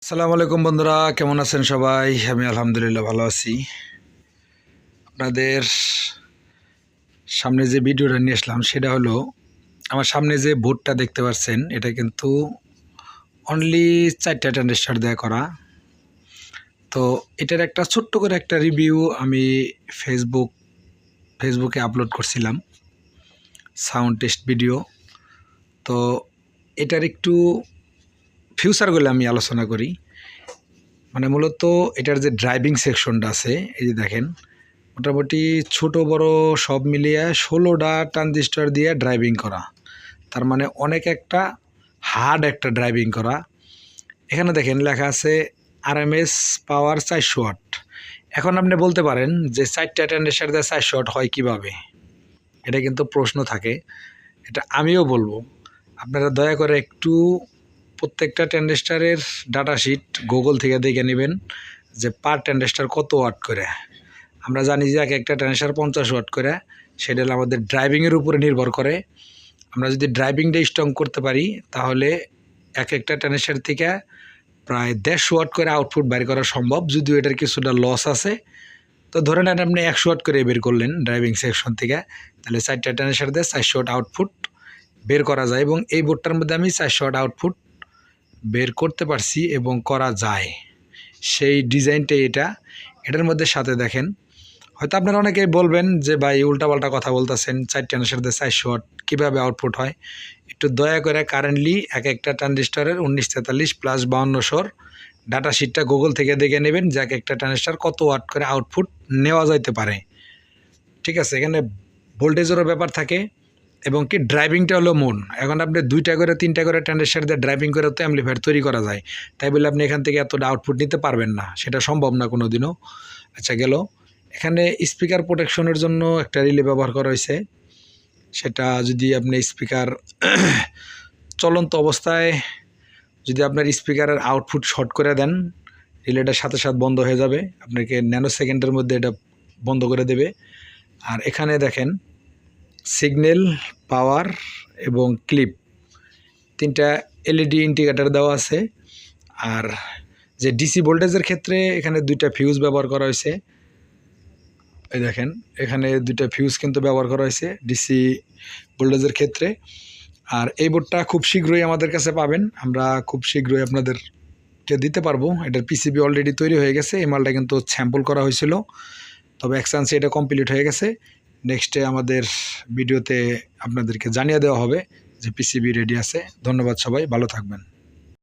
আসসালামু আলাইকুম বন্ধুরা, কেমন আছেন সবাই? আমি আলহামদুলিল্লাহ ভালো আছি। আপনাদের সামনে যে ভিডিওটা নিয়ে আসলাম সেটা হলো, আমার সামনে যে বোর্ডটা দেখতে পাচ্ছেন এটা কিন্তু অনলি 4টা ট্রানজিস্টর দিয়ে করা। তো এটার একটা ছোট্ট করে একটা রিভিউ আমি ফেসবুকে আপলোড করছিলাম, সাউন্ড টেস্ট ভিডিও। তো এটার একটু ফিউচারগুলো আমি আলোচনা করি। মানে মূলত এটার যে ড্রাইভিং সেকশনটা আছে, এই যে দেখেন, মোটামুটি ছোট বড় সব মিলিয়ে 16টা ট্রানজিস্টর দিয়ে ড্রাইভিং করা। তার মানে অনেক একটা হার্ড একটা ড্রাইভিং করা। এখানে দেখেন লেখা আছে RMS পাওয়ার 400 ওয়াট। এখন আপনি বলতে পারেন যে 4টা ট্রানজিস্টর দিয়ে 400 ওয়াট হয় কীভাবে? এটা কিন্তু প্রশ্ন থাকে। এটা আমিও বলবো, আপনারা দয়া করে একটু প্রত্যেকটা ট্রানজিস্টরের ডাটা শিট গুগল থেকে দেখে নেবেন যে পার ট্রানজিস্টর কত ওয়াট করে। আমরা জানি যে একটা ট্রানজিস্টর 50 ওয়াট করে, সেটা আমাদের ড্রাইভিংয়ের উপরে নির্ভর করে। আমরা যদি ড্রাইভিংটা স্ট্রং করতে পারি তাহলে একটা ট্রানজিস্টর থেকে প্রায় 150 ওয়াট করে আউটপুট বের করা সম্ভব, যদিও এটার কিছুটা লস আছে। তো ধরে নেন আপনি 100 ওয়াট করে বের করলেন ড্রাইভিং সেকশন থেকে, তাহলে 4টা ট্রানজিস্টর দিয়ে 400 ওয়াট আউটপুট বের করা যায়। এবং এই বোর্ডটার মধ্যে আমি 400 ওয়াট আউটপুট বের করতে পারছি এবং করা যায়। সেই ডিজাইনটাই এটার মধ্যে সাথে দেখেন, হয়তো আপনারা অনেকেই বলবেন যে ভাই উল্টাপাল্টা কথা বলতেছেন, 4টা ট্রানজিস্টর 400 ওয়াট কীভাবে আউটপুট হয়? একটু দয়া করে কারেন্টলি একটা ট্রানজিস্টরের 1943 প্লাস 5200 ডাটা শিটটা গুগল থেকে দেখে নেবেন যে একটা ট্রানজিস্টর কত ওয়াট করে আউটপুট নেওয়া যাইতে পারে। ঠিক আছে, এখানে ভোল্টেজেরও ব্যাপার থাকে এবং কি ড্রাইভিংটা হলো মূল। এখন আপনি 2টা করে 3টা করে ট্রানজিস্টর দিয়ে ড্রাইভিং করে তো অ্যাম্পলিফায়ার তৈরি করা যায়, তাই বলে আপনি এখান থেকে এতটা আউটপুট নিতে পারবেন না, সেটা সম্ভব না কোনো দিনও। আচ্ছা গেল, এখানে স্পিকার প্রোটেকশনের জন্য একটা রিলে ব্যবহার করা হয়েছে। সেটা যদি আপনি স্পিকার চলন্ত অবস্থায় যদি আপনার স্পিকারের আউটপুট শর্ট করে দেন, রিলেটার সাথে সাথে বন্ধ হয়ে যাবে, আপনাকে ন্যানো সেকেন্ডের মধ্যে এটা বন্ধ করে দেবে। আর এখানে দেখেন সিগন্যাল, পাওয়ার এবং ক্লিপ 3টা LED ইন্ডিকেটার দেওয়া আছে। আর যে ডিসি ভোল্টেজের ক্ষেত্রে এখানে 2টা ফিউজ ব্যবহার করা হয়েছে। এই দেখেন এখানে 2টা ফিউজ কিন্তু ব্যবহার করা হয়েছে ডিসি ভোল্টেজের ক্ষেত্রে। আর এই বোর্ডটা খুব শীঘ্রই আমাদের কাছে পাবেন, আমরা খুব শীঘ্রই আপনাদেরকে দিতে পারবো। এটার পিসিবি অলরেডি তৈরি হয়ে গেছে, এই মালটা কিন্তু স্যাম্পল করা হয়েছিল, তবে এক্সচেঞ্জে এটা কমপ্লিট হয়ে গেছে। নেক্সটে আমাদের ভিডিওতে আপনাদেরকে জানিয়ে দেওয়া হবে যে পিসিবি রেডি আছে। ধন্যবাদ, সবাই ভালো থাকবেন।